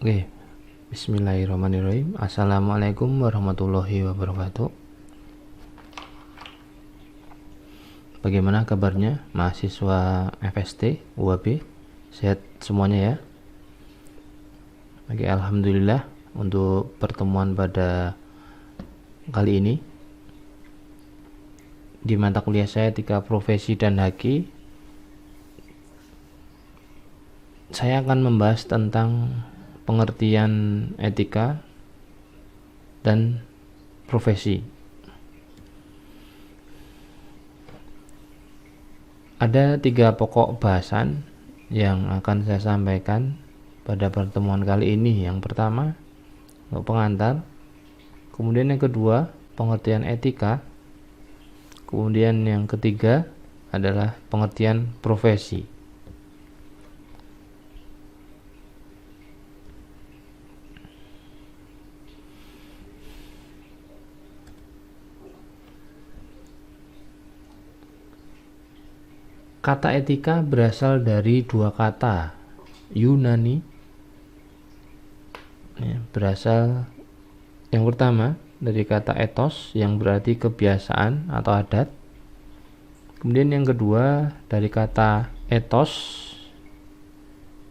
Oke, bismillahirrahmanirrahim. Assalamualaikum warahmatullahi wabarakatuh. Bagaimana kabarnya mahasiswa FST UAB? Sehat semuanya ya? Oke, alhamdulillah untuk pertemuan pada kali ini di mata kuliah saya Etika Profesi dan Haki, saya akan membahas tentang pengertian etika dan profesi. Ada 3 pokok bahasan yang akan saya sampaikan pada pertemuan kali ini. Yang pertama, pengantar. Kemudian yang kedua, pengertian etika. Kemudian yang ketiga adalah pengertian profesi. Kata etika berasal dari 2 kata Yunani. Berasal yang pertama dari kata ethos yang berarti kebiasaan atau adat. Kemudian yang kedua dari kata ethos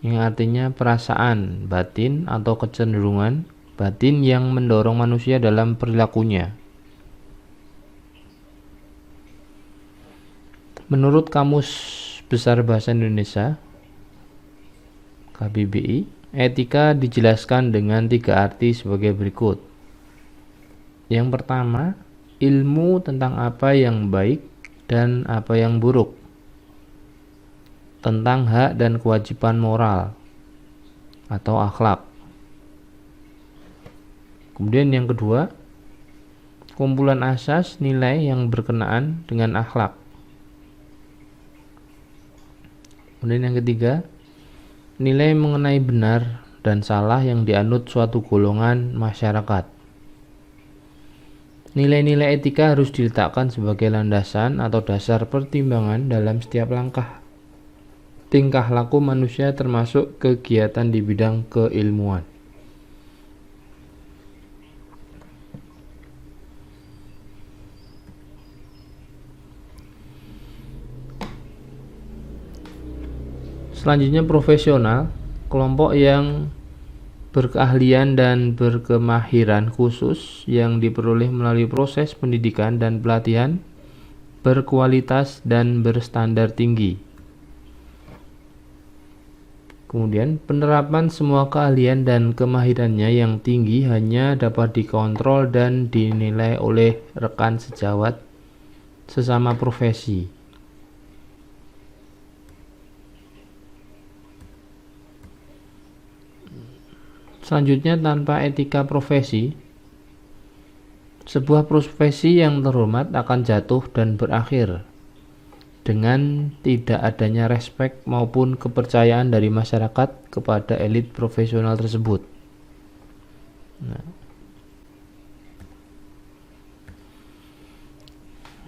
yang artinya perasaan batin atau kecenderungan batin yang mendorong manusia dalam perilakunya. Menurut Kamus Besar Bahasa Indonesia KBBI, etika dijelaskan dengan 3 arti sebagai berikut. Yang pertama, ilmu tentang apa yang baik dan apa yang buruk, tentang hak dan kewajiban moral atau akhlak. Kemudian yang kedua, kumpulan asas nilai yang berkenaan dengan akhlak. Kemudian yang ketiga, nilai mengenai benar dan salah yang dianut suatu golongan masyarakat. Nilai-nilai etika harus diletakkan sebagai landasan atau dasar pertimbangan dalam setiap langkah tingkah laku manusia termasuk kegiatan di bidang keilmuan. Selanjutnya profesional, kelompok yang berkeahlian dan berkemahiran khusus yang diperoleh melalui proses pendidikan dan pelatihan berkualitas dan berstandar tinggi. Kemudian penerapan semua keahlian dan kemahirannya yang tinggi hanya dapat dikontrol dan dinilai oleh rekan sejawat sesama profesi. Selanjutnya, tanpa etika profesi, sebuah profesi yang terhormat akan jatuh dan berakhir dengan tidak adanya respek maupun kepercayaan dari masyarakat kepada elit profesional tersebut.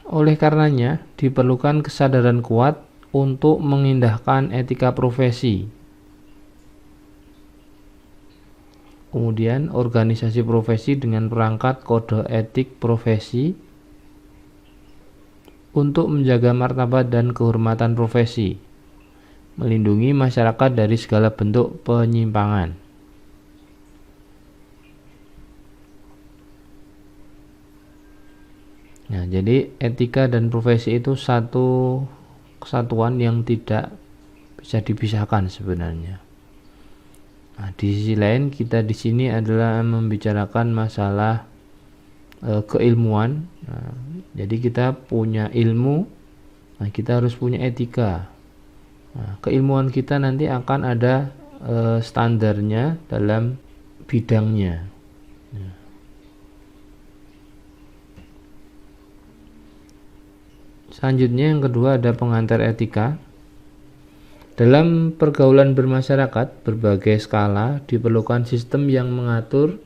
Oleh karenanya, diperlukan kesadaran kuat untuk mengindahkan etika profesi. Kemudian organisasi profesi dengan perangkat kode etik profesi untuk menjaga martabat dan kehormatan profesi, melindungi masyarakat dari segala bentuk penyimpangan. Nah, jadi etika dan profesi itu satu kesatuan yang tidak bisa dipisahkan sebenarnya. Nah, di sisi lain kita di sini adalah membicarakan masalah keilmuan. Nah, jadi kita punya ilmu, nah kita harus punya etika. Nah, keilmuan kita nanti akan ada standarnya dalam bidangnya. Nah. Selanjutnya yang kedua ada pengantar etika. Dalam pergaulan bermasyarakat berbagai skala diperlukan sistem yang mengatur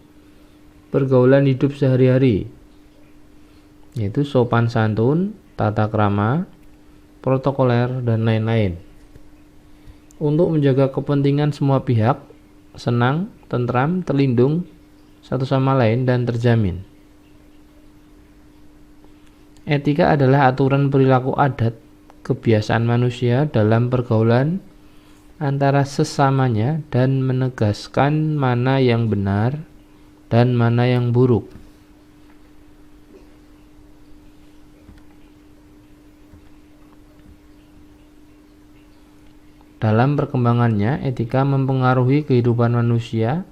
pergaulan hidup sehari-hari, yaitu sopan santun, tata krama, protokoler, dan lain-lain. Untuk menjaga kepentingan semua pihak senang tentram, terlindung satu sama lain, dan terjamin. Etika adalah aturan perilaku adat, kebiasaan manusia dalam pergaulan antara sesamanya dan menegaskan mana yang benar dan mana yang buruk. Dalam perkembangannya, etika mempengaruhi kehidupan manusia.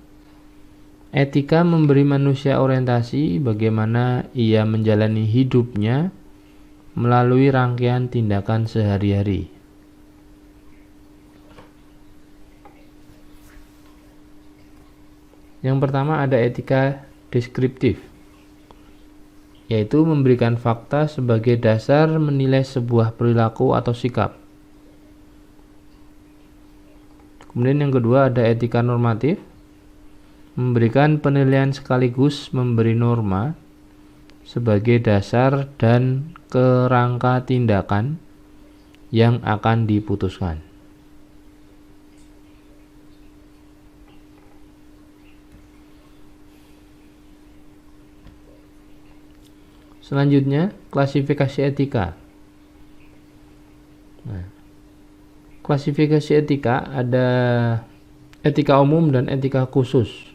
Etika memberi manusia orientasi bagaimana ia menjalani hidupnya melalui rangkaian tindakan sehari-hari. Yang pertama ada etika deskriptif, yaitu memberikan fakta sebagai dasar menilai sebuah perilaku atau sikap. Kemudian yang kedua ada etika normatif, memberikan penilaian sekaligus memberi norma sebagai dasar dan kerangka tindakan yang akan diputuskan. Selanjutnya, klasifikasi etika. Klasifikasi etika ada etika umum dan etika khusus.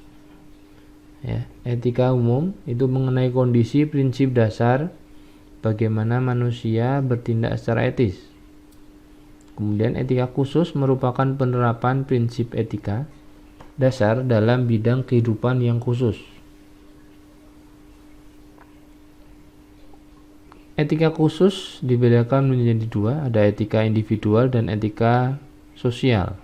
Ya, etika umum itu mengenai kondisi prinsip dasar bagaimana manusia bertindak secara etis. Kemudian etika khusus merupakan penerapan prinsip etika dasar dalam bidang kehidupan yang khusus. Etika khusus dibedakan menjadi dua, ada etika individual dan etika sosial.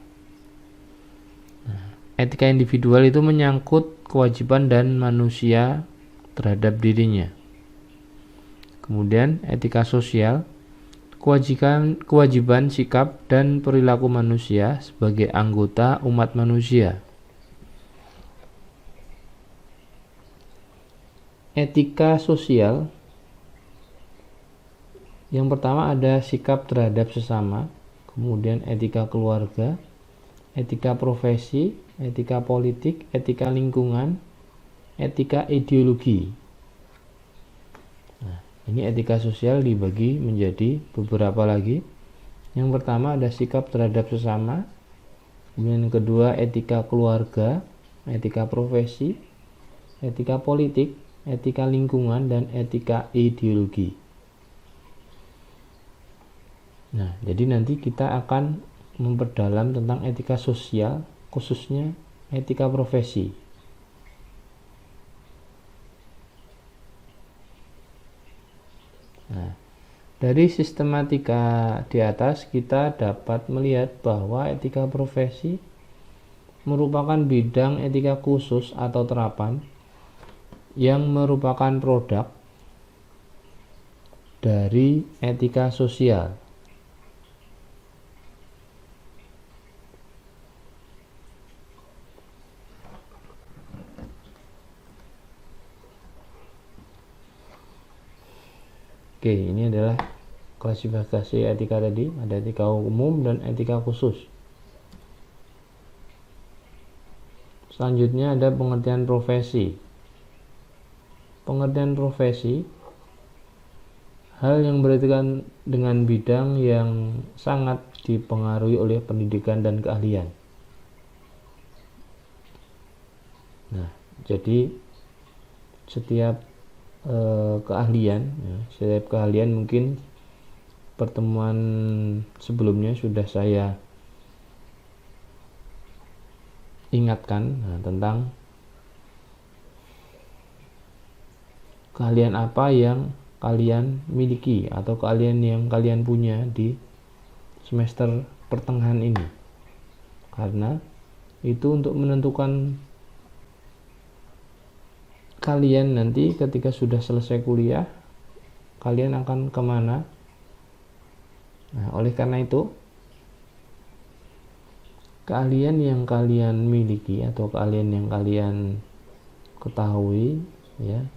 Etika individual itu menyangkut kewajiban dan manusia terhadap dirinya. Kemudian etika sosial, kewajiban sikap dan perilaku manusia sebagai anggota umat manusia. Etika sosial, yang pertama ada sikap terhadap sesama, kemudian etika keluarga, etika profesi, etika politik, etika lingkungan, etika ideologi. Nah, ini etika sosial dibagi menjadi beberapa lagi. Yang pertama ada sikap terhadap sesama, kemudian yang kedua etika keluarga, etika profesi, etika politik, etika lingkungan, dan etika ideologi. Nah, jadi nanti kita akan memperdalam tentang etika sosial, khususnya etika profesi. Nah, dari sistematika di atas kita dapat melihat bahwa etika profesi merupakan bidang etika khusus atau terapan yang merupakan produk dari etika sosial. Oke, ini adalah klasifikasi etika tadi, ada etika umum dan etika khusus. Selanjutnya ada pengertian profesi. Pengertian profesi, hal yang berkaitan dengan bidang yang sangat dipengaruhi oleh pendidikan dan keahlian. Nah, jadi setiap keahlian, ya, setiap keahlian mungkin pertemuan sebelumnya sudah saya ingatkan tentang keahlian apa yang kalian miliki atau keahlian yang kalian punya di semester pertengahan ini, karena itu untuk menentukan kalian nanti ketika sudah selesai kuliah kalian akan kemana. Nah, oleh karena itu keahlian yang kalian miliki atau keahlian yang kalian ketahui, ya,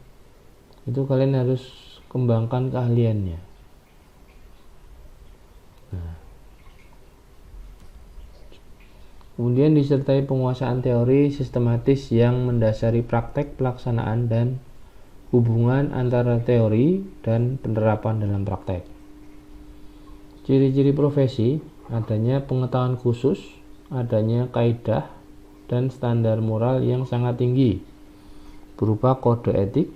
itu kalian harus kembangkan keahliannya. Nah, Kemudian disertai penguasaan teori sistematis yang mendasari praktek pelaksanaan dan hubungan antara teori dan penerapan dalam praktek. Ciri-ciri profesi: adanya pengetahuan khusus, adanya kaidah dan standar moral yang sangat tinggi berupa kode etik,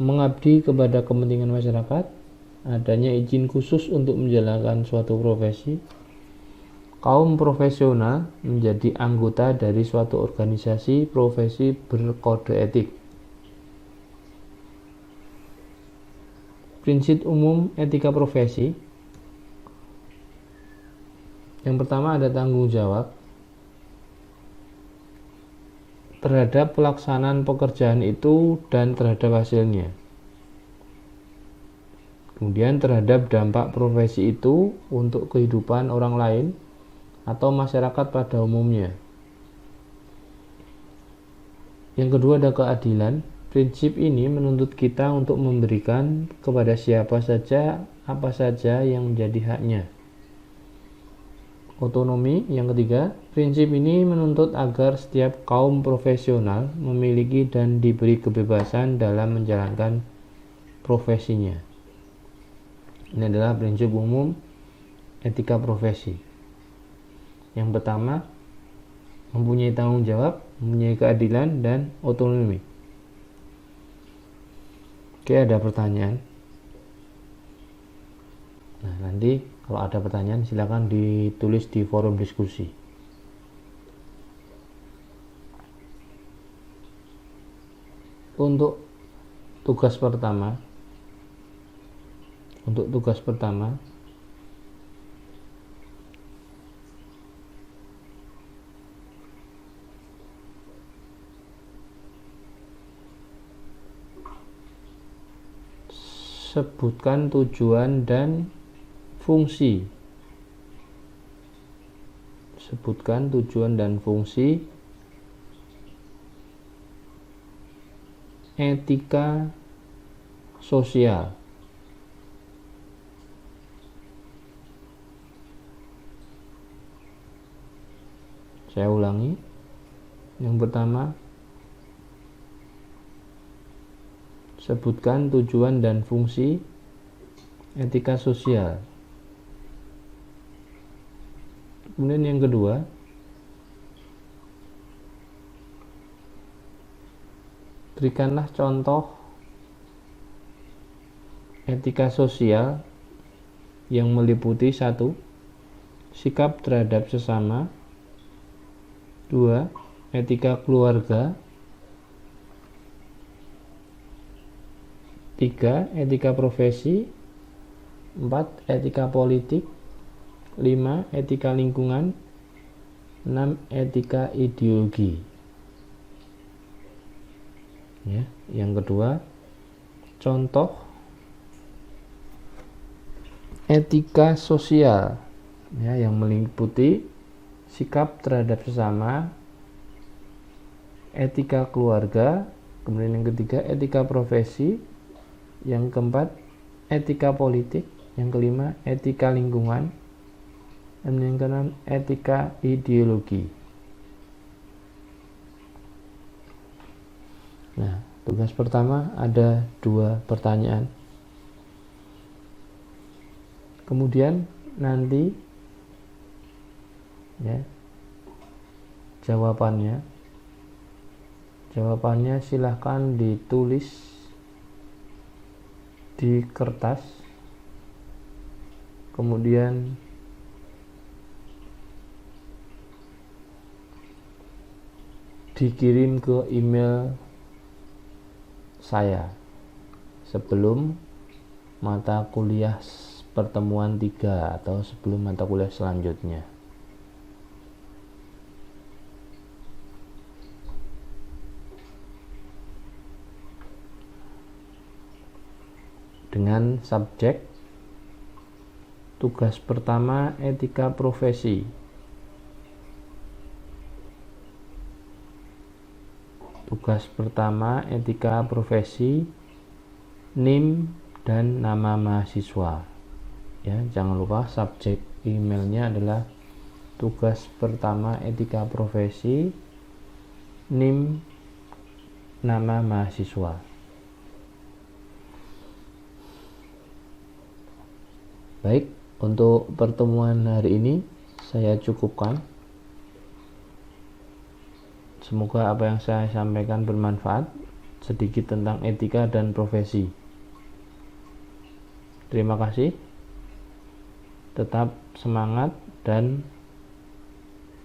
mengabdi kepada kepentingan masyarakat, adanya izin khusus untuk menjalankan suatu profesi, kaum profesional menjadi anggota dari suatu organisasi profesi berkode etik. Prinsip umum etika profesi. Yang pertama ada tanggung jawab terhadap pelaksanaan pekerjaan itu dan terhadap hasilnya. Kemudian terhadap dampak profesi itu untuk kehidupan orang lain atau masyarakat pada umumnya. Yang kedua ada keadilan. Prinsip ini menuntut kita untuk memberikan kepada siapa saja apa saja yang menjadi haknya. Otonomi. Yang ketiga, prinsip ini menuntut agar setiap kaum profesional memiliki dan diberi kebebasan dalam menjalankan profesinya. Ini adalah prinsip umum etika profesi. Yang pertama, mempunyai tanggung jawab, mempunyai keadilan, dan otonomi. Oke, ada pertanyaan? Nah, nanti kalau ada pertanyaan silakan ditulis di forum diskusi. Untuk tugas pertama, sebutkan tujuan dan fungsi. Sebutkan tujuan dan fungsi etika sosial. Saya ulangi. Yang pertama, sebutkan tujuan dan fungsi etika sosial. Kemudian yang kedua, berikanlah contoh etika sosial yang meliputi 1. Sikap terhadap sesama, 2. Etika keluarga, 3. Etika profesi, 4. Etika politik, 5. Etika lingkungan, 6. Etika ideologi. Ya, yang kedua, contoh etika sosial ya, yang meliputi sikap terhadap sesama, etika keluarga, kemudian yang ketiga etika profesi, yang keempat etika politik, yang kelima etika lingkungan, dan yang keenam etika ideologi. Nah, tugas pertama ada 2 pertanyaan. Kemudian nanti ya, jawabannya silahkan ditulis di kertas, kemudian dikirim ke email saya sebelum mata kuliah pertemuan 3 atau sebelum mata kuliah selanjutnya. Dengan subjek tugas pertama etika profesi. Tugas pertama etika profesi, NIM dan nama mahasiswa. Ya, jangan lupa subjek emailnya adalah tugas pertama etika profesi, NIM, nama mahasiswa. Baik, untuk pertemuan hari ini saya cukupkan. Semoga apa yang saya sampaikan bermanfaat, sedikit tentang etika dan profesi. Terima kasih. Tetap semangat dan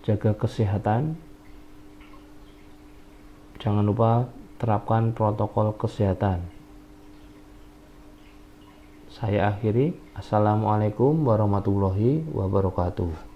jaga kesehatan. Jangan lupa terapkan protokol kesehatan. Saya akhiri. Assalamualaikum warahmatullahi wabarakatuh.